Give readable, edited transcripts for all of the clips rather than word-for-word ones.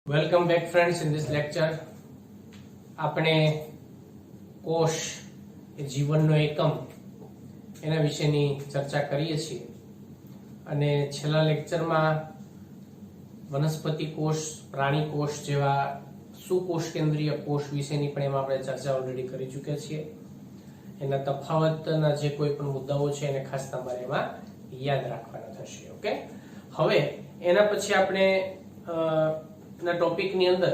Welcome back friends. In this lecture આપણે કોષ એ જીવનનો એકમ એના વિશેની ચર્ચા કરીએ છીએ અને છેલ્લા લેક્ચરમાં વનસ્પતિ કોષ, પ્રાણી કોષ જેવા સુકોષ કેન્દ્રીય કોષ વિશેની પણ એમાં આપણે ચર્ચા ઓલરેડી કરી ચૂક્યા છીએ. એના તફાવતના જે કોઈ પણ મુદ્દાઓ છે એને ખાસ તમારે એમાં યાદ રાખવાના થશે. ઓકે, હવે એના પછી આપણે ના ટોપિકની અંદર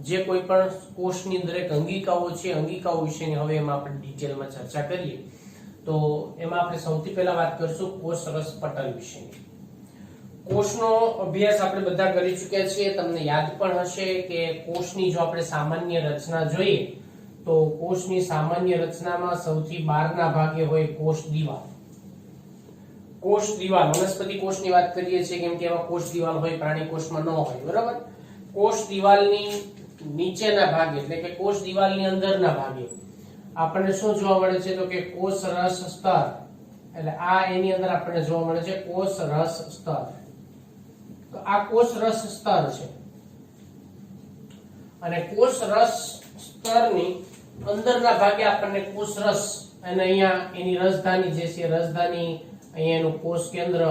જે કોઈ પણ કોષની દરેક અંગિકાઓ છે, અંગિકાઓ વિશેની હવે એમાં આપણે ડિટેલમાં ચર્ચા કરીએ. તો એમાં આપણે સૌથી પહેલા વાત કરીશું કોષ રસ પટલ વિશેની. કોષનો અભ્યાસ આપણે બધા કરી ચૂક્યા છીએ. તમને યાદ પણ હશે કે કોષની જો આપણે સામાન્ય રચના જોઈએ તો કોષની સામાન્ય રચનામાં સૌથી બહારના ભાગે હોય કોષ દિવાલ. કોષ દિવાલ વનસ્પતિ કોષની વાત કરીએ છીએ કેમ કે એમાં કોષ દિવાલ હોય, પ્રાણી કોષમાં ન હોય. બરાબર, કોષ દિવાલની નીચેના ભાગે એટલે કે કોષ દિવાલની અંદરના ભાગે આપણને શું જોવા મળે છે તો કે કોષ રસ સ્તર. એટલે આ એની અંદર આપણને જોવા મળે છે કોષ રસ સ્તર. તો આ કોષ રસ સ્તર છે અને કોષ રસ સ્તરની અંદરના ભાગે આપણને કોષ રસ અને અહીંયા એની રાજધાની જે છે રાજધાની, અહીંયા એનું કોષ કેન્દ્ર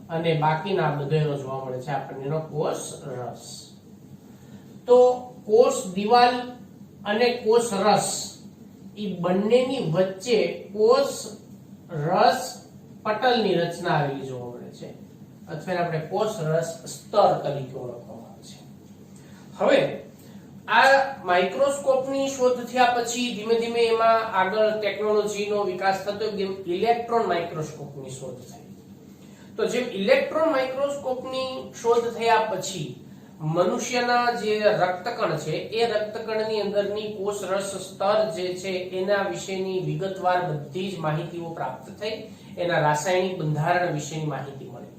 અને બાકીના બધેનો જોવા મળે છે આપણને એનો કોષ રસ. તો કોષ દિવાલ અને કોષ રસ એ બંનેની વચ્ચે કોષ રસ પટલની રચના આવેલી જોવા મળે છે અથવા આપણે કોષ રસ સ્તર તરીકે ઓળખવામાં આવે છે. હવે આ માઇક્રોસ્કોપની શોધ થયા પછી ધીમે ધીમે એમાં આગળ ટેકનોલોજીનો વિકાસ થતો જેમ ઇલેક્ટ્રોન માઇક્રોસ્કોપની શોધ થઈ. તો જેમ ઇલેક્ટ્રોન માઇક્રોસ્કોપની શોધ થયા પછી મનુષ્યના જે રક્તકણ છે એ રક્તકણની અંદરની કોષ રસ સ્તર જે છે એના વિશેની વિગતવાર બધી જ માહિતીઓ પ્રાપ્ત થઈ. એના રાસાયણિક બંધારણ વિશેની માહિતી મળી.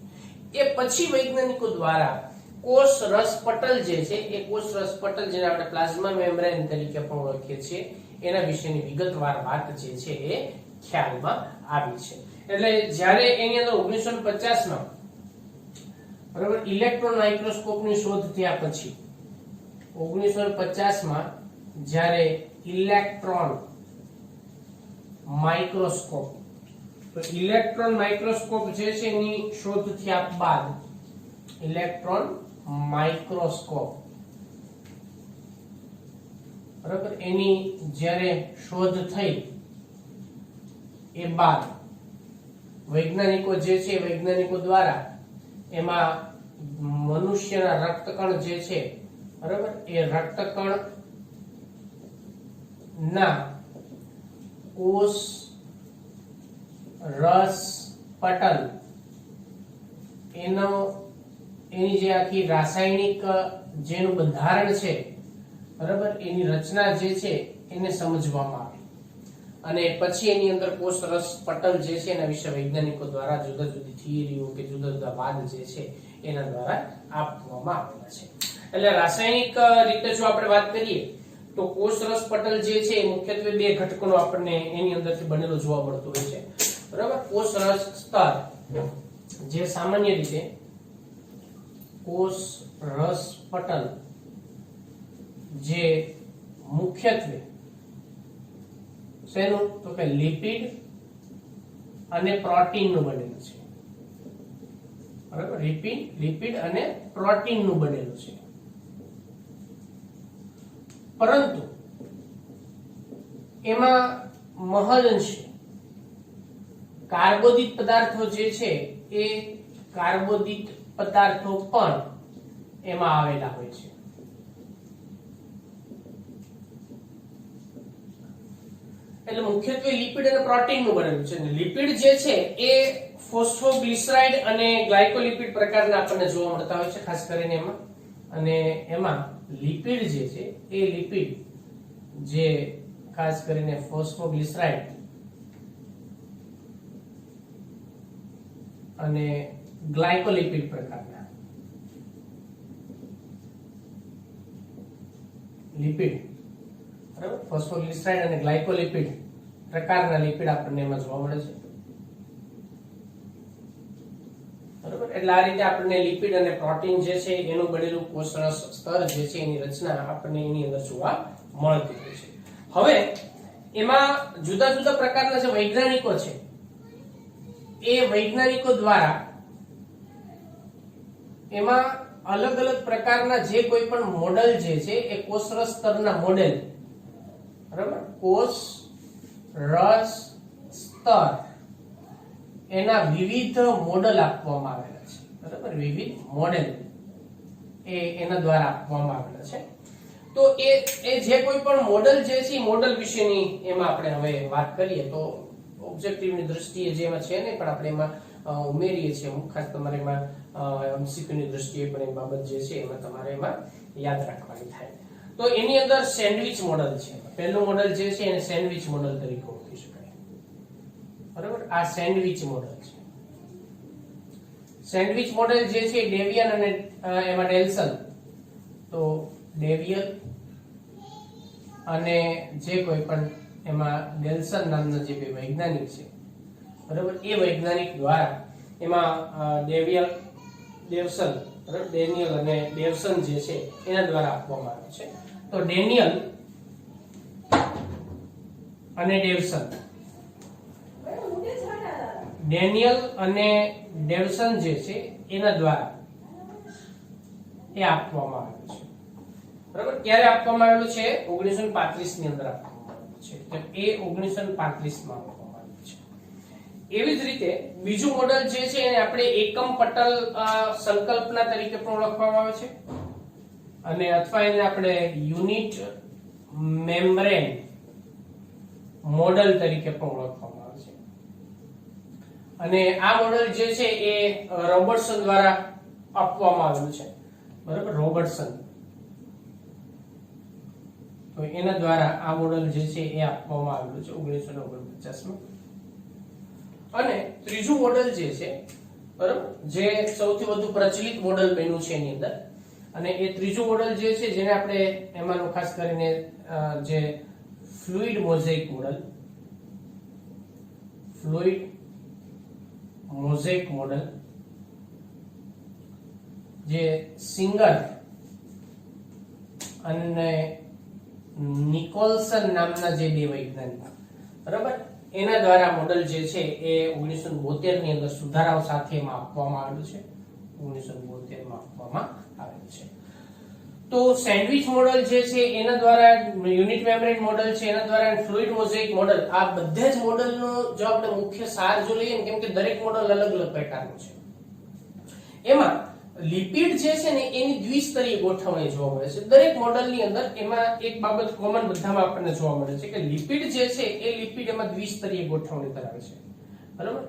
એ પછી વૈજ્ઞાનિકો દ્વારા કોષ રસ પટલ જે છે એ કોષ રસ પટલ જેને આપણે પ્લાઝ્મા મેમ્બ્રેન તરીકે પણ ઓળખીએ છીએ એના વિશેની વિગતવાર વાત જે છે એ ખ્યાલમાં આવી છે. એટલે જ્યારે એની અંદર 1950 માં બરાબર ઇલેક્ટ્રોન માઇક્રોસ્કોપની શોધ થયા પછી 1950 માં જ્યારે ઇલેક્ટ્રોન માઇક્રોસ્કોપ તો ઇલેક્ટ્રોન માઇક્રોસ્કોપ જે છે એની શોધ થયા બાદ ઇલેક્ટ્રોન માઇક્રોસ્કોપ બરાબર એની જ્યારે શોધ થઈ એ બાદ વૈજ્ઞાનિકો જે છે વૈજ્ઞાનિકો દ્વારા એમાં મનુષ્યના રક્તકણ જે છે બરાબર એ રક્તકણ ના કોષ રસ પટલ એની જે આખી રાસાયણિક જેનું બંધારણ છે બરાબર એની રચના જે છે એને સમજવામાં આવી અને પછી એની અંદર કોષ રસ પટલ જે છે એના વિશે વૈજ્ઞાનિકો દ્વારા જુદા જુદી થિયરીઓ કે જુદા જુદા વાદ જે છે એના દ્વારા આપવામાં આવેલા છે. એટલે રાસાયણિક રીતે જો આપણે વાત કરીએ તો કોષ રસ પટલ જે છે એ મુખ્યત્વે બે ઘટકોનો આપણને એની અંદરથી બનેલો જોવા મળતો હોય છે. બરાબર, કોષ રસ સ્તર જે સામાન્ય રીતે કોષ રસ પટલ જે મુખ્યત્વે શેનું તો કે લિપિડ અને પ્રોટીનનું બનેલું છે. બરાબર, લિપિડ અને પ્રોટીનનું બનેલું છે. પરંતુ એમાં મહદઅંશે કાર્બોદિત પદાર્થો જે છે એ કાર્બોદિત પદાર્થો પણ એમાં આવેલા હોય છે. એટલે મુખ્યત્વે લિપિડ અને પ્રોટીનનું બનેલું છે. લિપિડ જે છે એ ફોસ્ફોગ્લિસરાઇડ અને ગ્લાયકોલિપિડ પ્રકારના આપણને જોવા મળતા હોય છે ખાસ કરીને એમાં. અને એમાં લિપિડ જે છે એ લિપિડ જે ખાસ કરીને ફોસ્ફોગ્લિસરાઇડ અને ગ્લાયકોલિપિડ પ્રકારના લિપિડ બરાબર ફોસ્ફોગ્લિસરાઇડ અને ગ્લાયકોલિપિડ પ્રકારના લિપિડ આપણને એમાં જોવા મળે છે. બરાબર, એટલે આ રીતે આપણને લિપિડ અને પ્રોટીન જે છે એનું બનેલું કોષરસ સ્તર જે છે એની રચના આપણને એની અંદર જોવા મળતી હોય છે. હવે એમાં જુદા જુદા પ્રકારના જે વૈજ્ઞાનિકો છે એ વૈજ્ઞાનિકો દ્વારા એમાં અલગ અલગ પ્રકારના જે કોઈ પણ મોડેલ જે છે એ કોષરસ સ્તરના મોડેલ, બરાબર, કોષ રસ સ્તર એના વિવિધ મોડેલ આપવામાં આવેલા છે, બરાબર, વિવિધ મોડેલ એના દ્વારા આપવામાં આવેલા છે. તો એ જે કોઈ પણ મોડેલ જે છે મોડેલ વિશેની એમાં આપણે હવે વાત કરીએ તો ઓબ્જેક્ટિવની દ્રષ્ટિએ જેમાં છે ને પણ આપણે એમાં ઉમેરીએ છીએ. ખાસ તમારે એમાં MCQ ની દ્રષ્ટિએ પણ એ બાબત જે છે એમાં તમારે એમાં યાદ રાખવાની થાય. તો એની અંદર સેન્ડવિચ મોડેલ છે. પહેલું મોડેલ જે છે એને સેન્ડવિચ મોડેલ તરીકે ઓળખી શકાય, બરાબર. આ સેન્ડવિચ મોડેલ છે. સેન્ડવિચ મોડેલ જે છે ડેવિયન અને એમાં ડેલ્સન, તો ડેવિયન અને જે કોઈ પણ એમાં ડેલ્સન નામના જે બે વૈજ્ઞાનિક છે, બરાબર, એ વૈજ્ઞાનિક દ્વારા એમાં ડેનિયલ અને ડેવસન જે છે એના દ્વારા આપવામાં આવે છે. તો ડેનિયલ અને ડેવસન જે છે એના દ્વારા એ આપવામાં આવ્યું છે, બરાબર. ક્યારે આપવામાં આવેલું છે? 1935 ની અંદર આપવામાં આવેલું છે. તો એ 1935 માં આપવામાં આવ્યું છે. એવી જ રીતે બીજું મોડેલ જે છે એને આપણે એકમ પટલ સંકલ્પના તરીકે પણ ઓળખવામાં આવે છે, અને અથવા એને આપણે યુનિટ મેમ્બ્રેન મોડેલ તરીકે પણ ઓળખવામાં આવે છે. અને આ મોડેલ જે છે એ રોબર્ટસન દ્વારા આપવામાં આવેલું છે, બરાબર, રોબર્ટસન. તો એના દ્વારા આ મોડેલ જે છે એ આપવામાં આવેલું છે 1949 માં. અને ત્રીજું મોડેલ જે છે, બરાબર, જે સૌથી વધુ પ્રચલિત મોડેલ બન્યું છે એની અંદર, અને એ ત્રીજું મોડેલ જે છે જેને આપણે એમાંનું ખાસ કરીને જે ફ્લુઇડ મોઝેઇક મોડેલ જે સિંગર અને નિકોલસન નામના જે બે વૈજ્ઞાનિક, બરાબર, એના દ્વારા મોડેલ જે છે એ 1972 ની અંદર સુધારાઓ સાથે એમાં આપવામાં આવેલું છે. 1972 માં આપવામાં આવેલું છે. તો સેન્ડવિચ મોડેલ જે છે એના દ્વારા, યુનિટ મેમ્બ્રેન મોડેલ છે એના દ્વારા, ફ્લુઇડ મોઝેઇક મોડેલ, આ બધા જ મોડેલનો જો આપણે મુખ્ય સાર જો લઈએ ને, કેમ કે દરેક મોડેલ અલગ અલગ પ્રકારનું છે, એમાં લિપિડ જે છે ને એની દ્વિસ્તરીય ગોઠવણી જોવા મળે છે દરેક મોડેલની અંદર. એમાં એક બાબત કોમન બધામાં આપણને જોવા મળે છે કે લિપિડ જે છે એ લિપિડ એમાં દ્વિસ્તરીય ગોઠવણી ધરાવે છે, બરાબર,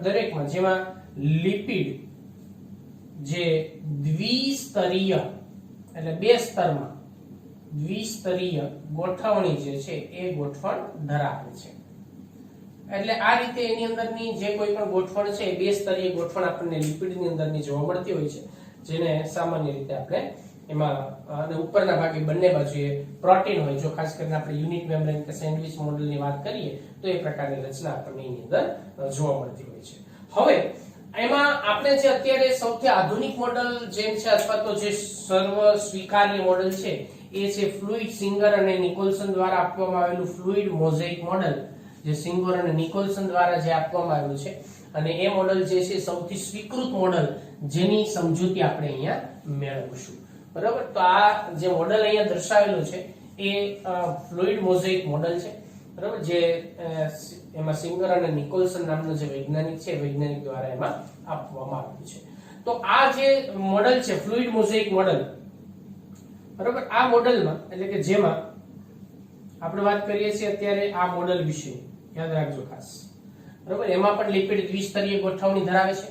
દરેકમાં. જેમાં લિપિડ જે દ્વિસ્તરીય એટલે બે સ્તરમાં દ્વિસ્તરીય ગોઠવણી જે છે એ ગોઠવણ ધરાવે છે. એટલે આ રીતે એની અંદરની જે કોઈ પણ ગોઠવણ છે એ બે સ્તરીય ગોઠવણ આપણને લિપિડની અંદરની જોવા મળતી હોય છે, જેને સામાન્ય રીતે આપણે એમાં અને ઉપરના ભાગે બંને બાજુએ પ્રોટીન હોય. જો ખાસ કરીને આપણે યુનિટ મેમ્બ્રેન કે સેન્ડવિચ મોડેલની વાત કરીએ તો એ પ્રકારની રચના આપણને એની અંદર જોવા મળતી હોય છે. હવે એમાં આપણે જે અત્યારે સૌથી આધુનિક મોડેલ જેમ છે અથવા તો જે સર્વ સ્વીકાર્ય મોડેલ છે એ છે ફ્લુઇડ સિંગર અને નિકોલસન દ્વારા આપવામાં આવેલું ફ્લુઇડ મોઝેઇક મોડેલ, જે સિંગર અને નિકોલસન દ્વારા જે આપવામાં આવ્યું છે. અને એ મોડેલ જે છે સૌથી સ્વીકૃત મોડેલ જેની સમજૂતી આપણે અહીંયા મેળવીશું, બરાબર. તો આ જે મોડેલ અહીંયા દર્શાવેલું છે એ ફ્લુઇડ મોઝેઇક મોડેલ છે, બરાબર, જે એમાં સિંગર અને નિકોલસન નામનો જે વૈજ્ઞાનિક છે વૈજ્ઞાનિક દ્વારા એમાં આપવામાં આવ્યું છે. તો આ જે મોડેલ છે ફ્લુઇડ મોઝેઇક મોડેલ, બરાબર, આ મોડેલમાં એટલે કે જેમાં આપણે વાત કરીએ છીએ અત્યારે આ મોડેલ વિશે યાદ રાખજો ખાસ, બરાબર. એમાં પણ લિપિડ દ્વિસ્તરીય ગોઠવણી ધરાવે છે.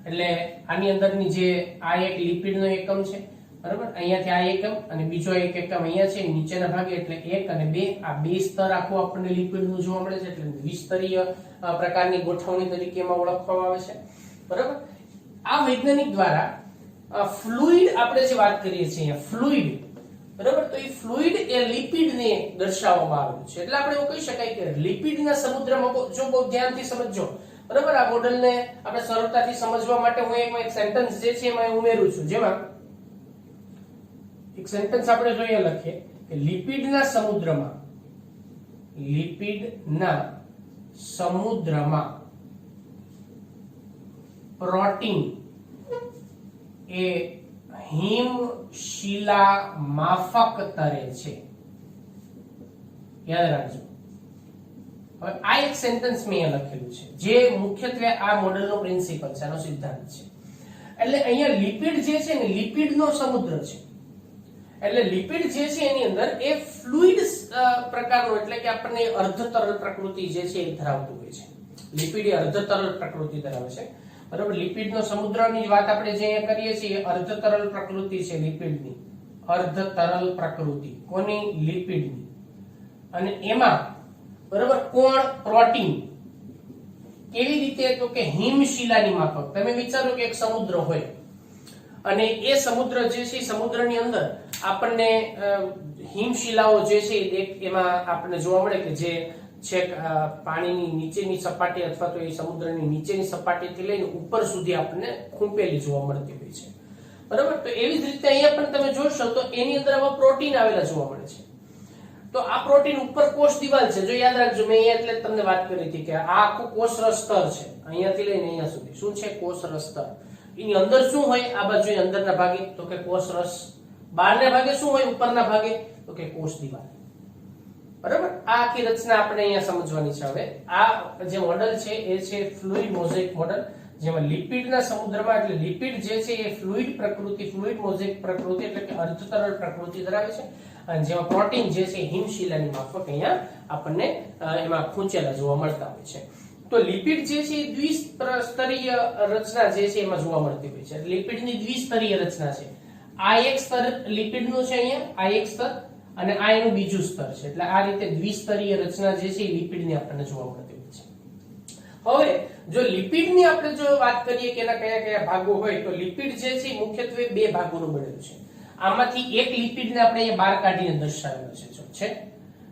એટલે આની અંદરની જે આ એક લિપિડનો એકમ છે, બરાબર, અહીંયાથી આ એકમ અને બીજો એક એકમ અહીંયા છે નીચેના ભાગે, એટલે 1 અને 2 આ બે સ્તર આખું આપણને લિપિડનું જોવા મળે છે. એટલે દ્વિસ્તરીય પ્રકારની ગોઠવણી તરીકે એમાં ઓળખવામાં આવે છે, બરાબર. આ વૈજ્ઞાનિક દ્વારા ફ્લુઇડ આપણે જે વાત કરીએ છીએ અહીંયા ફ્લુઇડ, બરાબર, તો એ ફ્લુઇડ એ લિપિડને દર્શાવવામાં આવેલું છે. એટલે આપણે એવું કહી શકાય કે લિપિડના સમુદ્રમાં, જો બહુ ધ્યાનથી સમજજો, બરાબર. આ મોડલને આપણે સરળતાથી સમજવા માટે હું એક સેન્ટેન્સ જે છે એમાં ઉમેરું છું, જેમાં એક સેન્ટેન્સ આપણે જોઈએ લખીએ કે લિપિડના સમુદ્રમાં પ્રોટીન એ હિમશિલા માફક તરે છે. યાદ રાખજો. હવે આ એક સેન્ટેન્સ મેં અહીંયા લખેલું છે જે મુખ્યત્વે આ મોડેલનો પ્રિન્સિપલ છે, આનો સિદ્ધાંત છે. એટલે અહીંયા લિપિડ જે છે ને લિપિડનો સમુદ્ર છે. એટલે લિપિડ જે છે એની અંદર એ ફ્લુઇડ પ્રકારનો, એટલે કે આપણને અર્ધ તરલ પ્રકૃતિ જે છે એ ધરાવતું હોય છે. લિપિડ એ અર્ધ તરલ પ્રકૃતિ ધરાવે છે. બરાબર. લિપિડનો સમુદ્રની વાત આપણે જે અહીંયા કરીએ છીએ એ અર્ધ તરલ પ્રકૃતિ છે લિપિડની. અર્ધ તરલ પ્રકૃતિ કોની? લિપિડની. અને એમાં બરાબર કોણ? પ્રોટીન. કેવી રીતે? તો કે હિમશિલાની માફક. તમે વિચારો કે એક સમુદ્ર હોય અને એ સમુદ્ર જે છે સમુદ્રની અંદર આપણને હિમશિલાઓ જે છે એમાં આપણને જોવા મળે કે જે છેક પાણીની નીચેની સપાટી અથવા તો એ સમુદ્રની નીચેની સપાટીથી લઈને ઉપર સુધી આપણને ખૂંપેલી જોવા મળતી હોય છે. બરાબર. તો એવી જ રીતે અહીંયા પણ તમે જોશો તો એની અંદર આવા પ્રોટીન આવેલા જોવા મળે છે. તો આ પ્રોટીન ઉપર કોષ દિવાલ છે. જો યાદ રાખજો, મેં અહીંયા એટલે તમને વાત કરી હતી કે આ આખું કોષરસ સ્તર છે. અહીંયાથી લઈને અહીંયા સુધી શું છે? કોષરસ સ્તર. એની અંદર શું હોય? આ બાજુ અંદરના ભાગે તો કે કોષરસ. બહારના ભાગે શું હોય? ઉપરના ભાગે તો કે કોષ દિવાલ. બરાબર. આ આખી રચના આપણે અહીંયા સમજવાની છે. હવે આ જે મોડેલ છે એ છે ફ્લુઇડ મોઝેઇક મોડેલ, જેમાં લિપિડના સમુદ્રમાં, એટલે લિપિડ જે છે એ ફ્લુઇડ પ્રકૃતિ, ફ્લુઇડ મોઝેઇક પ્રકૃતિ એટલે કે અર્ધ તરલ પ્રકૃતિ ધરાવે છે. અને જેમાં પ્રોટીન જે છે હિમશિલાની માફક અહીંયા આપણને એમાં ખૂંચેલા જોવા મળતા હોય છે. તો લિપિડ જે છે એ દ્વિસ્તરીય રચના જે છે એમાં જોવા મળતી હોય છે. લિપિડની દ્વિસ્તરીય રચના છે. આ એક સ્તર લિપિડનું છે અહીંયા, આ એક સ્તર, અને આ એનું બીજું સ્તર છે. એટલે આ રીતે દ્વિસ્તરીય રચના જે છે એ લિપિડની આપણને જોવા મળતી હોય છે. હવે જો લિપિડની આપણે જો વાત કરીએ કે એના કયા કયા ભાગો હોય, તો લિપિડ જે છે મુખ્યત્વે બે ભાગોનું બનેલું છે. આમાંથી એક લિપિડને આપણે અહીંયા બહાર કાઢીને દર્શાવેલો છે.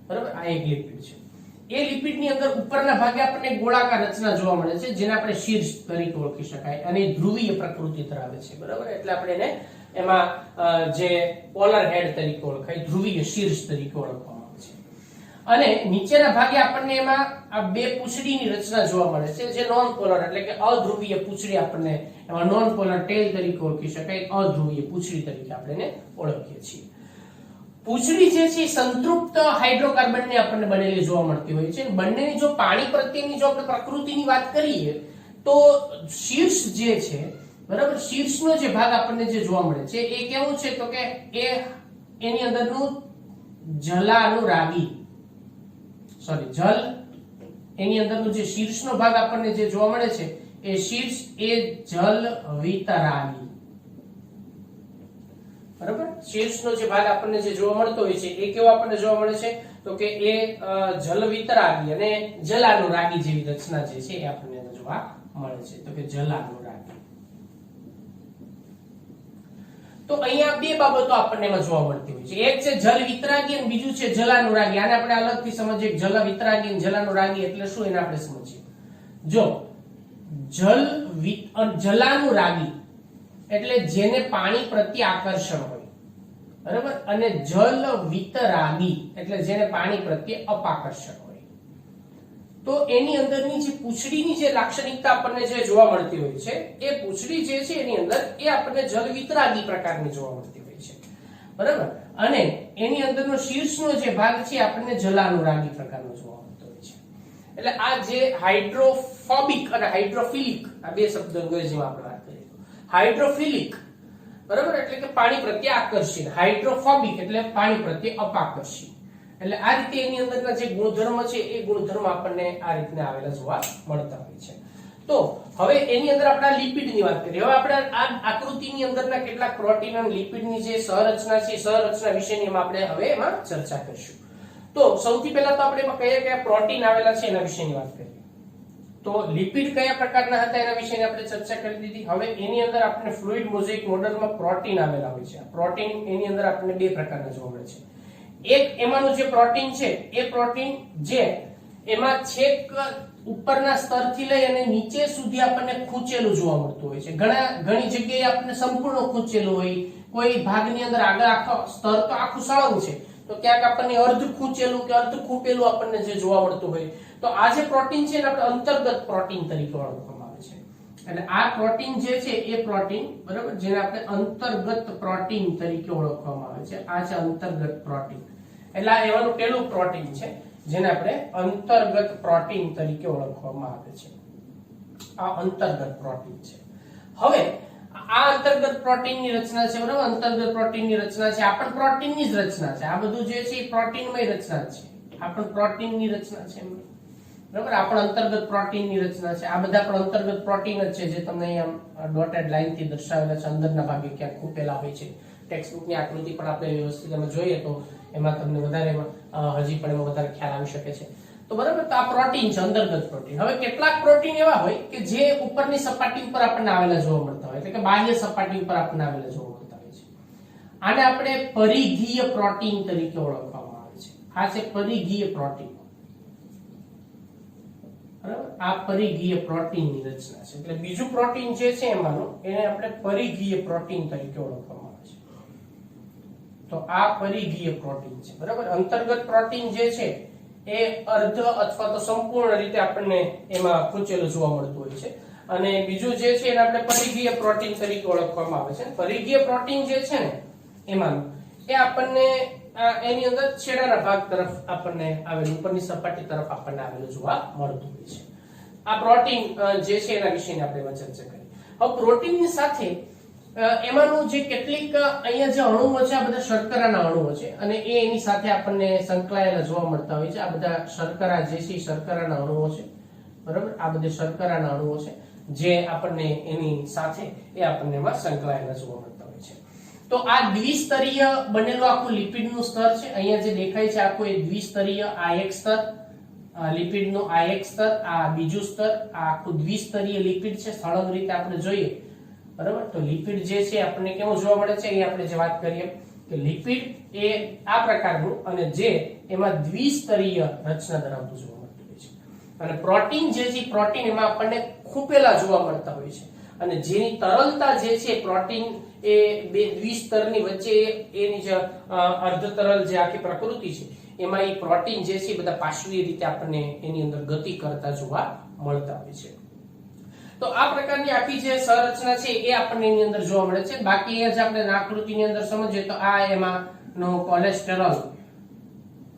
બરાબર. આ એક લિપિડ છે. એ લિપિડની અંદર ઉપરના ભાગે આપણને ગોળાકાર રચના જોવા મળે છે, જેને આપણે શીર્ષ તરીકે ઓળખી શકાય, અને ધ્રુવીય પ્રકૃતિ ધરાવે છે. બરાબર. એટલે આપણે એને એમાં જે પોલર હેડ તરીકે ઓળખાય, ધ્રુવીય શીર્ષ તરીકે ઓળખવામાં આવે છે. અને નીચેના ભાગે આપણને એમાં આ બે પૂંછડીની રચના જોવા મળે છે, જે નોન પોલર એટલે કે અધ્રુવીય પૂંછડી, આપણને એમાં નોન પોલર ટેલ તરીકે ઓળખી શકાય, અધ્રુવીય પૂંછડી તરીકે આપણે એને ઓળખીએ છીએ. પૂંછડી જે છે સંતૃપ્ત હાઇડ્રોકાર્બનની આપણને બનેલી જોવા મળતી હોય છે. બંનેની જો પાણી પ્રત્યેની જો આપણે પ્રકૃતિની વાત કરીએ તો શીર્ષ જે છે, બરાબર, શીર્ષનો જે ભાગ આપણને જે જોવા મળે છે એ કેવું છે? તો કે એની અંદરનું જલાનુરાગી, એની અંદરનું જે શીર્ષનો ભાગ આપણને જે જોવા મળે છે એ શીર્ષ એ જલ વિતરાગી. બરાબર. શીર્ષનો જે ભાગ આપણને જે જોવા મળતો હોય છે એ કેવો આપણને જોવા મળે છે? તો કે એ જલ વિતરાગી અને જલાનુરાગી જેવી રચના જે છે એ આપણને જોવા મળે છે. તો કે જલાનુરાગી. તો અહીંયા બે બાબતો આપણને એમાં જોવા મળતી હોય છે. એક છે જલ વિતરાગી અને બીજું છે જલાનુરાગી. આને આપણે અલગથી સમજીએ. જલ વિતરાગી અને જલાનુરાગી એટલે શું એને આપણે સમજીએ. જો જલાનુરાગી એટલે જેને પાણી પ્રત્યે આકર્ષણ હોય, બરાબર, અને જલ વિતરાગી એટલે જેને પાણી પ્રત્યે અપાકર્ષણ હોય. તો એની અંદરની જે પૂંછડીની જે લાક્ષણિકતા આપણને જે જોવા મળતી હોય છે એ પૂંછડી જે છે એની અંદર એ આપણને જલ વિતરાગી પ્રકારની જોવા મળતી હોય છે. બરાબર. અને એની અંદરનો શીર્ષનો જે ભાગ છે આપણને જલાનુરાગી પ્રકારનો જોવા મળતો હોય છે. એટલે આ જે હાઇડ્રોફોબિક અને હાઇડ્રોફિલિક આ બે શબ્દો અંગ્રેજીમાં આપણે વાત કરીએ. હાઇડ્રોફિલિક, બરાબર, એટલે કે પાણી પ્રત્યે આકર્ષિત. હાઇડ્રોફોબિક એટલે પાણી પ્રત્યે અપાકર્ષિત. એટલે આ રીતે એની અંદરના જે ગુણધર્મ છે એ ગુણધર્મ આપણને આ રીતના આવેલા જોવા મળતા હોય છે. તો હવે એની અંદર આપણે લિપિડની વાત કરીએ. હવે આપણે આ આકૃતિની અંદરના કેટલાક પ્રોટીન અને લિપિડની જે સહરચના છે, સહરચના વિશેની આપણે હવે એમાં ચર્ચા કરીશું. તો સૌથી પહેલા તો આપણે એમાં કયા કયા પ્રોટીન આવેલા છે એના વિશેની વાત કરીએ. તો લિપિડ કયા પ્રકારના હતા એના વિશેની આપણે ચર્ચા કરી દીધી. હવે એની અંદર આપણે ફ્લુઇડ મોઝેઇક મોડેલમાં પ્રોટીન આવેલા હોય છે. પ્રોટીન એની અંદર આપણને બે પ્રકારના જોવા મળે છે. એક એમાંનું જે પ્રોટીન છે એ પ્રોટીન જે એમાં છેક ઉપરના સ્તરથી લઈ અને નીચે સુધી આપણને ખૂંચેલું જોવા મળતું હોય છે. ઘણી જગ્યાએ આપણને સંપૂર્ણ ખૂંચેલું હોય, કોઈ ભાગની અંદર આગળ આખો સ્તર તો આખું સળંગ છે તો ક્યાંક આપણને અર્ધ ખૂંચેલું કે અર્ધ ખૂંપેલું આપણને જે જોવા મળતું હોય, તો આ જે પ્રોટીન છે એને આપણે અંતર્ગત પ્રોટીન તરીકે ઓળખવામાં આવે છે. એટલે આ પ્રોટીન જે છે એ પ્રોટીન, બરાબર, જેને આપણે અંતર્ગત પ્રોટીન તરીકે ઓળખવામાં આવે છે. આ છે અંતર્ગત પ્રોટીન. એટલે આ એવાનું પહેલું પ્રોટીન છે જેને આપણે અંતર્ગત પ્રોટીન તરીકે ઓળખવામાં આવે છે. આ અંતર્ગત પ્રોટીન છે. હવે આ અંતર્ગત પ્રોટીનની રચના છે, બરાબર, અંતર્ગત પ્રોટીનની રચના છે, આ પણ પ્રોટીનની જ રચના છે. આ બધું જે છે એ પ્રોટીનમય રચના છે. આ પણ પ્રોટીનની રચના છે, બરાબર, આ પણ અંતર્ગત પ્રોટીનની રચના છે. આ બધા પણ અંતર્ગત પ્રોટીન જ છે જે તમને અહીંયા ડોટેડ લાઈન થી દર્શાવેલા છે. અંદરના ભાગે ક્યાંક ખૂપેલા હોય છે. ટેક્સ્ટબુકની આકૃતિ પણ આપણે વ્યવસ્થિત એમાં જોઈએ તો એમાં તમને વધારે હજી પણ એમાં વધારે ખ્યાલ આવી શકે છે. તો બરાબર, તો આ પ્રોટીન છે, અંતર્ગત પ્રોટીન. હવે કેટલાક પ્રોટીન એવા હોય કે જે ઉપરની સપાટી ઉપર આપણને આવેલા જોવા મળતા હોય, એટલે કે બાહ્ય સપાટી ઉપર આપણને આવેલા જોવા મળતા હોય છે. આને આપણે પરિઘીય પ્રોટીન તરીકે ઓળખવામાં આવે છે. આ છે પરિઘીય પ્રોટીન, બરાબર, આ પરિઘીય પ્રોટીનની રચના છે. એટલે બીજું પ્રોટીન જે છે એમાંનું એને આપણે પરિઘીય પ્રોટીન તરીકે ઓળખવામાં આવે છે. તો આ પરિઘીય પ્રોટીન છે, બરાબર. અંતર્ગત પ્રોટીન જે છે એ અર્ધ અથવા તો સંપૂર્ણ રીતે આપણને એમાં ખૂંચેલું જોવા મળતું હોય છે. અને બીજું જે છે એને આપણે પરિઘીય પ્રોટીન તરીકે ઓળખવામાં આવે છે. પરિઘીય પ્રોટીન જે છે ને એમાંનું એ આપણને એની અંદર છેડાના ભાગ તરફ આપણને આવેલું, ઉપરની સપાટી તરફ આપણને આવેલું જોવા મળતું હોય છે. આ પ્રોટીન જે છે એના વિશેની આપણે ચર્ચા કરી. હવે પ્રોટીનની સાથે એમાંનું જે કેટલીક અહીંયા જે અણુઓ છે આ બધા શર્કરાના અણુઓ છે અને એ એની સાથે આપણને સંકળાયેલા જોવા મળતા હોય છે. આ બધા શર્કરા જે છે શર્કરાના અણુઓ છે, બરાબર. આ બધા શર્કરાના અણુઓ છે જે આપણને એની સાથે એ આપણને એમાં સંકળાયેલા જોવા મળતા હોય છે. તો આ દ્વિસ્તરીય બનેલું આખું લિપિડનું સ્તર છે. અહીંયા જે દેખાય છે આખું એ દ્વિસ્તરીય, આ એક સ્તર લિપિડનું, આ એક સ્તર, આ બીજું સ્તર, આ આખું દ્વિસ્તરીય લિપિડ છે. સળંગ રીતે આપણે જોઈએ, બરાબર. તો લિપિડ જે છે આપણને કેવું જોવા મળે છે, અહીં આપણે જે વાત કરીએ કે લિપિડ એ આ પ્રકારનું અને જે એમાં દ્વિસ્તરીય રચના ધરાવતું જોવા મળતું હોય છે. અને પ્રોટીન જે છે પ્રોટીન એમાં આપણને ખૂંપેલા જોવા મળતા હોય છે. અને જેની તરલતા જે છે પ્રોટીન એ બે દ્વિસ્તરની વચ્ચે એની જે અર્ધ તરલ જે આખી પ્રકૃતિ છે એમાં એ પ્રોટીન જે છે બધા પાર્શ્વીય રીતે આપણને એની અંદર ગતિ કરતા જોવા મળતા હોય છે. તો આ પ્રકારની આખી જે સંરચના છે એ આપણને એની અંદર જોવા મળે છે. બાકી એ જ આપણે આકૃતિની અંદર સમજીએ તો આ એમાં નો કોલેસ્ટેરોલ,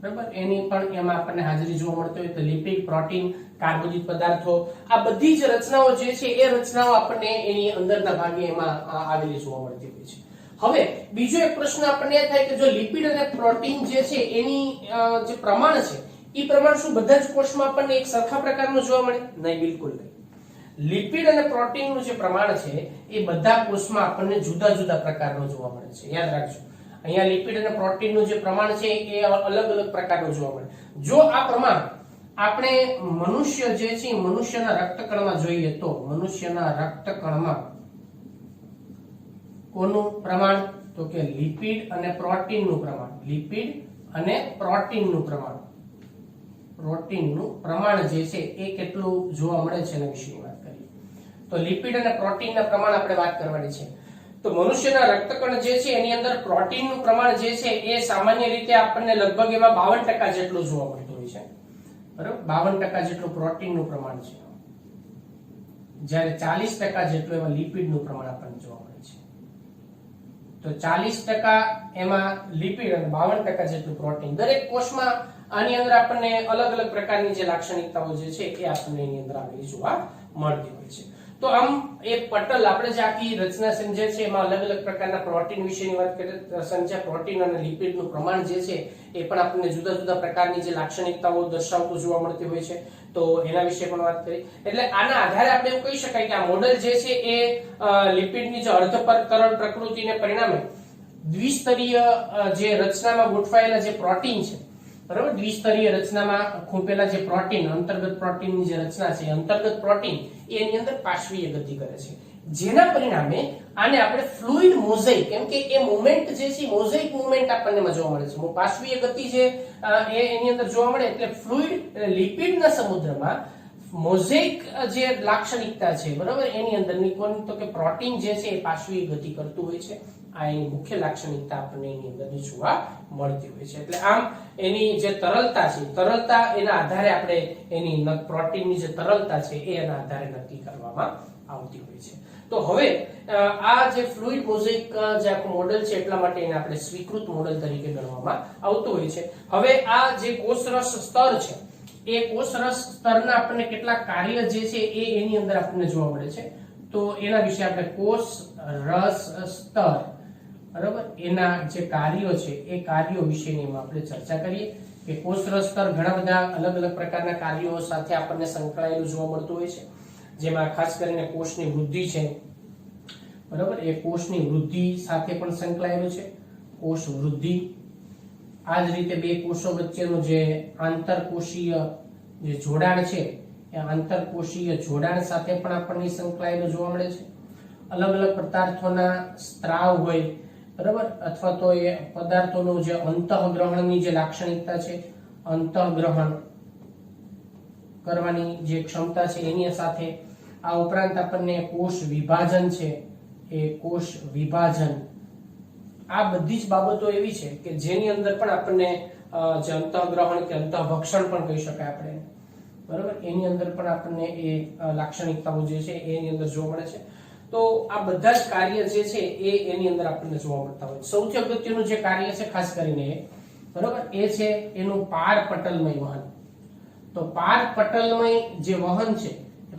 બરાબર, એની પણ એમાં આપણને હાજરી જોવા મળતી હોય. તો લિપિડ, પ્રોટીન, કાર્બોદિત પદાર્થો, આ બધી જ રચનાઓ જે છે એ રચનાઓ આપણને એની અંદરના ભાગે એમાં આવેલી જોવા મળતી હોય છે. હવે બીજો એક પ્રશ્ન આપણને એ થાય કે જો લિપિડ અને પ્રોટીન જે છે એની જે પ્રમાણ છે એ પ્રમાણ શું બધા જ કોષમાં આપણને એક સરખા પ્રકારનું જોવા મળે? નહીં, બિલકુલ નહીં. લિપિડ અને પ્રોટીનનું જે પ્રમાણ છે એ બધા કોષમાં આપણને જુદા જુદા પ્રકારનું જોવા મળે છે. યાદ રાખજો, અહીંયા લિપિડ અને પ્રોટીનનું જે પ્રમાણ છે એ અલગ અલગ પ્રકારનું જોવા મળે. જો આ પ્રમાણ આપણે મનુષ્ય જે છે મનુષ્યના રક્તકણમાં જોઈએ તો મનુષ્યના રક્તકણમાં કોનું પ્રમાણ? તો કે લિપિડ અને પ્રોટીનનું પ્રમાણ. લિપિડ અને પ્રોટીનનું પ્રમાણ, પ્રોટીનનું પ્રમાણ જે છે એ કેટલું જોવા મળે છે એના વિશેની વાત કરીએ તો લિપિડ અને પ્રોટીનના પ્રમાણ આપણે વાત કરવાની છે. તો મનુષ્યના રક્તકણ જે છે એની અંદર પ્રોટીનનું પ્રમાણ જે છે એ સામાન્ય રીતે આપણને લગભગ એમાં 52% જેટલું જોવા મળતું હોય છે, બરાબર. 52% જેટલું પ્રોટીનનું પ્રમાણ છે, જ્યારે 40% જેટલું એમાં લિપિડનું પ્રમાણ આપણને જોવા મળે છે. તો 40% એમાં લિપિડ અને 52% જેટલું પ્રોટીન. દરેક કોષમાં આની અંદર આપણને અલગ અલગ પ્રકારની જે લાક્ષણિકતાઓ જે છે એ આપણને એની અંદર આવેલી જોવા મળતી હોય છે. તો આમ એ પટલ આપણે જે આખી રચના સમજે છે એમાં અલગ અલગ પ્રકારના પ્રોટીન વિશેની વાત કરીએ, સમજ્યા પ્રોટીન અને લિપિડનું પ્રમાણ જે છે એ પણ આપણને જુદા જુદા પ્રકારની જે લાક્ષણિકતાઓ દર્શાવતું જોવા મળતી હોય છે. તો એના વિશે પણ વાત કરી. એટલે આના આધારે આપણે એવું કહી શકાય કે આ મોડેલ જે છે એ લિપિડની જે અર્ધ તરલ પ્રકૃતિને પરિણામે દ્વિસ્તરીય જે રચનામાં ગોઠવાયેલા જે પ્રોટીન છે, બરાબર, દ્વિસ્તરીય રચનામાં ખૂંપેલા જે પ્રોટીન, અંતર્ગત પ્રોટીનની જે રચના છે, અંતર્ગત પ્રોટીન એની અંદર પાર્શ્વીય ગતિ કરે છે, જેના પરિણામે આને આપણે ફ્લુઇડ મોઝેઇક, કેમ કે એ મૂવમેન્ટ જે છે મોઝેઇક મૂવમેન્ટ આપણને જોવા મળે છે. પાર્શ્વીય ગતિ જે એની અંદર જોવા મળે એટલે ફ્લુઇડ લિપિડના સમુદ્રમાં મોઝેક જે લાક્ષણિકતા છે બરાબર, એની અંદરની કોણ તો કે પ્રોટીન જે છે એ પાર્શ્વીય ગતિ કરતું હોય છે. આ એની મુખ્ય લાક્ષણિકતા આપણને એની અંદર જોવા મળતી હોય છે. એટલે આમ એની જે તરલતા છે, તરલતા એના આધારે આપણે એની પ્રોટીનની જે તરલતા છે એના આધારે નક્કી કરવામાં આવતી હોય છે. તો હવે આ જે ફ્લુઇડ મોઝેક જે આખું મોડેલ છે એટલા માટે એને આપણે સ્વીકૃત મોડેલ તરીકે ગણવામાં આવતું હોય છે. હવે આ જે કોષરસ સ્તર છે એ કોષરસ સ્તરના આપણને કેટલાક કાર્ય જે છે એ એની અંદર આપણને જોવા મળે છે. તો એના વિશે આપણે કોષ રસ સ્તર બરાબર એના જે કાર્યો છે એ કાર્યો વિશેની આપણે ચર્ચા કરીએ કે કોષરસ સ્તર ઘણા બધા અલગ અલગ પ્રકારના કાર્યો સાથે આપણને સંકળાયેલું જોવા મળતું હોય છે. જેમાં ખાસ કરીને કોષની વૃદ્ધિ છે બરાબર, એ કોષની વૃદ્ધિ સાથે પણ સંકળાયેલું છે. કોષ વૃદ્ધિ, આ જ રીતે બે કોષો વચ્ચેનું જે આંતરકોષીય જે જોડાણ છે એ આંતરકોષીય જોડાણ સાથે પણ આપણને સંકળાયેલું જોવા મળે છે. અલગ અલગ પદાર્થોના સ્ત્રાવ હોય બરાબર, અથવા તો એ પદાર્થોનું જે અંતઃગ્રહણની જે લાક્ષણિકતા છે, અંતઃગ્રહણ કરવાની જે ક્ષમતા છે એની સાથે આ ઉપરાંત આપણને કોષ વિભાજન છે, એ કોષ વિભાજન, આ બધી જ બાબતો એવી છે કે જેની અંદર પણ આપણને જે અંતઃગ્રહણ કે અંતઃભક્ષણ પણ કહી શકાય આપણે બરાબર, એની અંદર પણ આપણને એ લાક્ષણિકતાઓ જે છે એની અંદર જોવા મળે છે. તો આ બધા જ કાર્ય જે છે એ એની અંદર આપણને જોવા મળતા હોય. સૌથી અગત્યનું જે કાર્ય છે ખાસ કરીને બરાબર એ છે એનું પારપટલમય વહન. તો પારપટલમય જે વહન છે,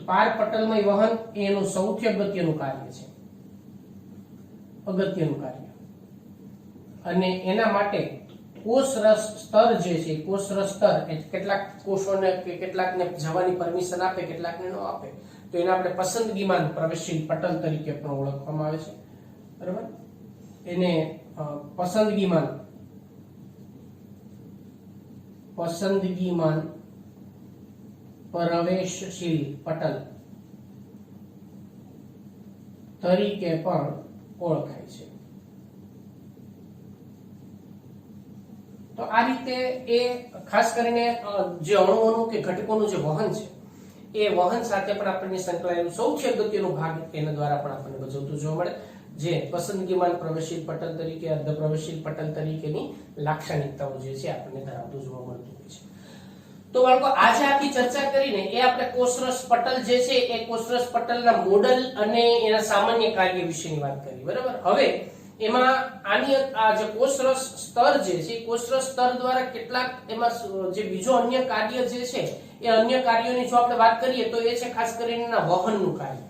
પારપટલમય વહન એનું સૌથી અગત્યનું કાર્ય છે, અગત્યનું કાર્ય. અને એના માટે કોષરસ સ્તર જે છે, કોષરસ સ્તર કેટલાક કોષોને કે કેટલાકને જવાની પરમિશન આપે, કેટલાકને ન આપે, તો એને આપણે પસંદગીમાન પ્રવેશશીલ પટલ તરીકે પણ ઓળખવામાં આવે છે બરાબર. એને પસંદગીમાન પ્રવેશશીલ પટલ તરીકે પણ ઓળખાય છે. તો આ રીતે એ ખાસ કરીને જે અણુઓનું કે ઘટકોનું જે વહન છે એ વહન સાથે પણ આપણને સંકળાયેલું સૌથી અગત્યનો ભાગ એના દ્વારા પણ આપણને ભજવતું જોવા મળે, જે પસંદગીમાન પ્રવેશશીલ પટલ તરીકે, અર્ધ પ્રવેશશીલ પટલ તરીકેની લાક્ષણિકતાઓ જે છે આપણને ધરાવતું જોવા મળતું હોય છે. તો બાળકો આજે આખી ચર્ચા કરીને એ આપણે કોષરસ પટલ જે છે એ કોષરસ પટલના મોડલ અને એના સામાન્ય કાર્ય વિશેની વાત કરી બરાબર. હવે એમાં આની આ જે કોષરસ સ્તર જે છે, કોષરસ સ્તર દ્વારા કેટલાક એમાં જે બીજો અન્ય કાર્ય જે છે એ અન્ય કાર્યોની જો આપણે વાત કરીએ તો એ છે ખાસ કરીને વહનનું કાર્ય.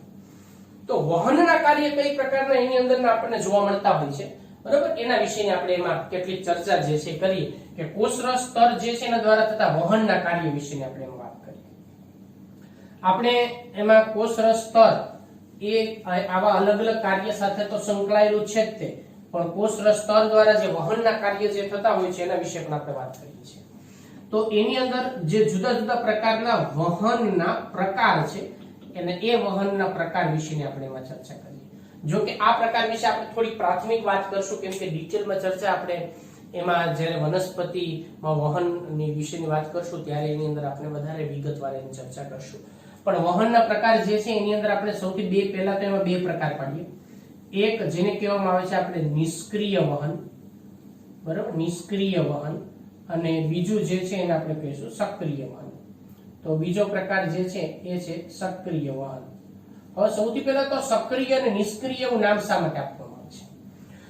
તો વહનના કાર્ય કઈ પ્રકારના એની અંદરના આપણને જોવા મળતા હોય છે બરાબર, એના વિશેની આપણે એમાં કેટલીક ચર્ચા જે છે કરીએ કે કોષરસ સ્તર જે છે એના દ્વારા થતા વહનના કાર્ય વિશેની આપણે એમાં વાત કરીએ. આપણે એમાં કોષરસ સ્તર એ આવા અલગ અલગ કાર્ય સાથે તો સંકળાયેલું છે જ તે, પણ કોષરસ સ્તર દ્વારા જે વહનના કાર્ય જે થતા હોય છે એના વિશે પણ આપણે વાત કરીએ છીએ. તો એની અંદર જે જુદા જુદા પ્રકારના વહનના પ્રકાર છે અને એ વહનના પ્રકાર વિશેની આપણે એમાં ચર્ચા કરીએ. જો કે આ પ્રકાર વિશે આપણે થોડી પ્રાથમિક વાત કરશું, કેમ કે ડિટેલમાં ચર્ચા આપણે એમાં જ્યારે વનસ્પતિમાં વહનની વિશેની વાત કરશું ત્યારે એની અંદર આપણે વધારે વિગતવાર એની ચર્ચા કરશું. પણ વહનના પ્રકાર જે છે એની અંદર આપણે સૌથી પહેલા તો એમાં બે પ્રકાર પાડીએ. એક જેને કહેવામાં આવે છે આપણે નિષ્ક્રિય વહન બરાબર, નિષ્ક્રિય વહન, અને બીજું જે છે એને આપણે કહીશું સક્રિય વહન. તો બીજો પ્રકાર જે છે એ છે સક્રિય વહન. હવે સૌથી પહેલા તો સક્રિય અને નિષ્ક્રિય એવું નામ શા માટે આપવામાં આવે છે?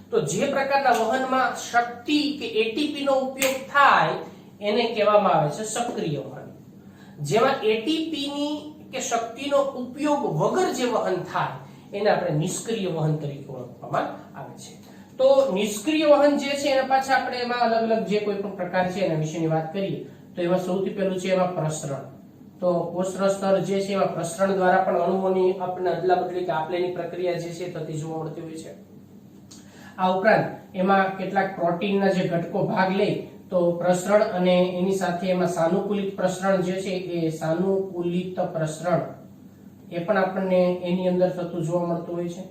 તો જે પ્રકારના વહનમાં શક્તિ કે એટીપી નો ઉપયોગ થાય એને કહેવામાં આવે છે સક્રિય વહન. જેમાં એટીપી ની કે શક્તિનો ઉપયોગ વગર જે વહન થાય એને આપણે નિષ્ક્રિય વહન તરીકે ઓળખવામાં આવે છે. તો નિષ્ક્રિય વહન જે છે એના પાછા આપણે એમાં અલગ અલગ જે કોઈ પણ પ્રકાર છે એના વિશેની વાત કરીએ તો એમાં સૌથી પહેલું છે એમાં પ્રસરણ. તો કોષરસ સ્તર જે છે એમાં પ્રસરણ દ્વારા પણ અણુઓની આપણને અદલા બદલી કે આપલેની પ્રક્રિયા જે છે થતી જોવા મળતી હોય છે. આ ઉપરાંત એમાં કેટલાક પ્રોટીનના જે ઘટકો ભાગ લે તો પ્રસરણ અને એની સાથે એમાં સાનુકૂલિત પ્રસરણ જે છે એ સાનુકૂલિત પ્રસરણ એ પણ આપણને એની અંદર થતું જોવા મળતું હોય છે.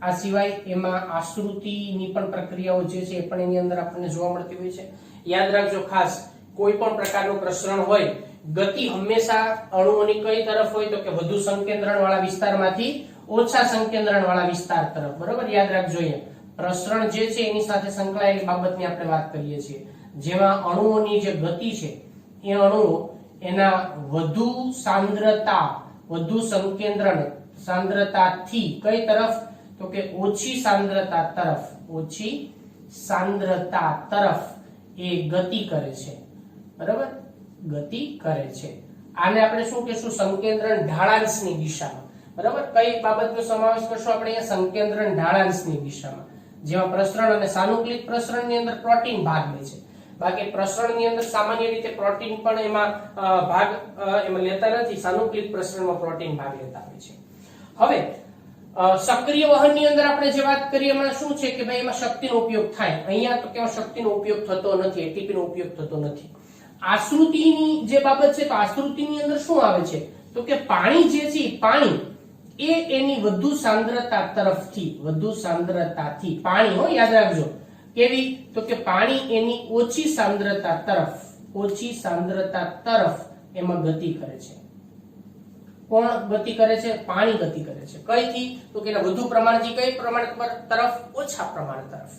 આ સિવાય એમાં આશ્રુતિની પણ પ્રક્રિયાઓ જે છે એ પણ એની અંદર આપણને જોવા મળતી હોય છે. યાદ રાખજો ખાસ, કોઈ પણ પ્રકારનું પ્રસરણ હોય ગતિ હંમેશા અણુઓની કઈ તરફ હોય તો કે વધુ સંકેન્દ્રણ વાળા વિસ્તારમાંથી ઓછા સંકેન્દ્રણ વાળા વિસ્તાર તરફ, બરોબર? યાદ રાખજો, અહીંયા પ્રસરણ જે છે એની સાથે સંકળાયેલી બાબતની આપણે વાત કરીએ છીએ, જેમાં અણુઓની જે ગતિ છે એ અણુઓ એના વધુ સાંદ્રતા, વધુ સંકેન્દ્રણ સાંદ્રતાથી કઈ તરફ તો કે ઓછી સાંદ્રતા તરફ, ઓછી સાંદ્રતા તરફ એ ગતિ કરે છે, બરાબર? ગતિ કરે છે. આને આપણે શું કહીશું? સંકેન્દ્રણ ઢાળાંશની દિશામાં, બરાબર? કઈ બાબતનો સમાવેશ કરશું આપણે અહીંયા? સંકેન્દ્રણ ઢાળાંશની દિશામાં, જેમાં પ્રસરણ અને સાનુકૂલિત પ્રસરણની અંદર પ્રોટીન ભાગ લે છે. બાકી પ્રસરણની અંદર સામાન્ય રીતે પ્રોટીન પણ એમાં ભાગ એમાં લેતા નથી, સાનુકૂલિત પ્રસરણમાં પ્રોટીન ભાગ લેતા હોય છે. હવે સક્રિય વહનની અંદર આપણે જે વાત કરીએ એમાં શું છે કે ભાઈ એમાં શક્તિનો ઉપયોગ થાય. અહીંયા તો કેવો શક્તિનો ઉપયોગ થતો નથી, એટીપી નો ઉપયોગ થતો નથી. આશ્રુતિની જે બાબત છે તો આશ્રુતિની અંદર શું આવે છે તો કે પાણી જે છે પાણી એ એની વધુ સાંદ્રતા તરફથી, વધુ સાંદ્રતાથી પાણી, હો યાદ રાખજો, કેવી તો કે પાણી એની ઓછી સાંદ્રતા તરફ, ઓછી સાંદ્રતા તરફ એમાં ગતિ કરે છે. કોણ ગતિ કરે છે? પાણી ગતિ કરે છે. કઈથી તો કે વધુ પ્રમાણથી કઈ પ્રમાણ તરફ? ઓછા પ્રમાણ તરફ.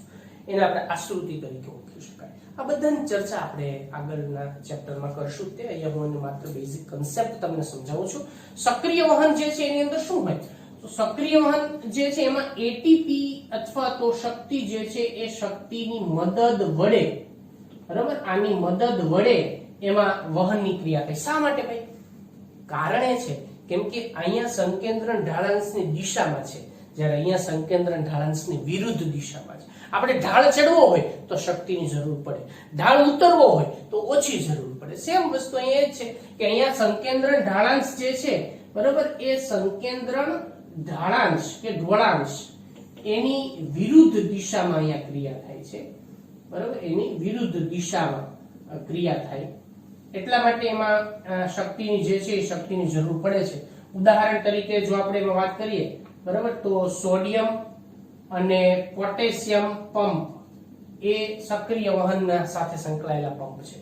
એને આપણે આશ્રુતિ તરીકે ઓળખી શકાય. આ બધાની ચર્ચા આપણે આગળના ચેપ્ટરમાં કરશું. તે અહીંયા હું માત્ર બેઝિક કન્સેપ્ટ તમને સમજાવું છું. સક્રિય વહન જે છે એની અંદર શું હોય? તો સક્રિય વહન જે છે એમાં એટીપી અથવા તો શક્તિ જે છે એ શક્તિની મદદ વડે, બરાબર, આની મદદ વડે એમાં વહનની ક્રિયા થાય. શા માટે ભાઈ? કારણ એ છે કેમ કે અહીંયા સંકેન્દ્રણ ઢાળાંશની દિશામાં છે, જ્યારે અહીંયા સંકેન્દ્રણ ઢાળાંશની વિરુદ્ધ દિશામાં છે. આપણે ઢાળ ચડવો હોય તો શક્તિની જરૂર પડે, ઢાળ ઉતરવો હોય તો ઓછી જરૂર પડે. સેમ વસ્તુ અહીંયા એ છે કે અહીંયા સંકેન્દ્રણ ઢાળાંશ જે છે, બરાબર, એ સંકેન્દ્રણ ઢાળાંશ કે ઢોળાંશ એની વિરુદ્ધ દિશામાં અહીંયા ક્રિયા થાય છે, બરાબર, એની વિરુદ્ધ દિશામાં ક્રિયા થાય. એટલા માટે એમાં શક્તિની જે છે એ શક્તિની જરૂર પડે છે. ઉદાહરણ તરીકે જો આપણે એમાં વાત કરીએ, બરાબર, તો સોડિયમ અને પોટેશિયમ પંપ એ સક્રિય વહનના સાથે સંકળાયેલા પંપ છે,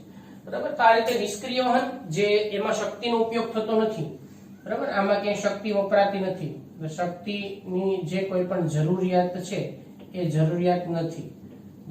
બરાબર. તો આ રીતે નિષ્ક્રિય વહન જે એમાં શક્તિનો ઉપયોગ થતો નથી, બરાબર, આમાં ક્યાંય શક્તિ વપરાતી નથી, શક્તિની જે કોઈ પણ જરૂરિયાત છે એ જરૂરિયાત નથી,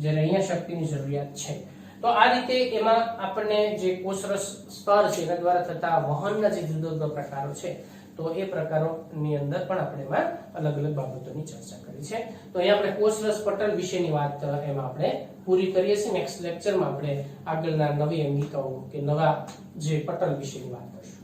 જ્યારે અહીંયા શક્તિની જરૂરિયાત છે. તો આ રીતે એમાં આપણને જે કોષરસ સ્તર છે એના દ્વારા થતા વહનના જે જુદા જુદા પ્રકારો છે તો એ પ્રકારોની અંદર પણ આપણે એમાં અલગ અલગ બાબતોની ચર્ચા કરી છે. તો અહીંયા આપણે કોષરસ પટલ વિશેની વાત એમાં આપણે પૂરી કરીએ છીએ. નેક્સ્ટ લેક્ચરમાં આપણે આગળના નવી અંગિકાઓ કે નવા જે પટલ વિશેની વાત કરીશું.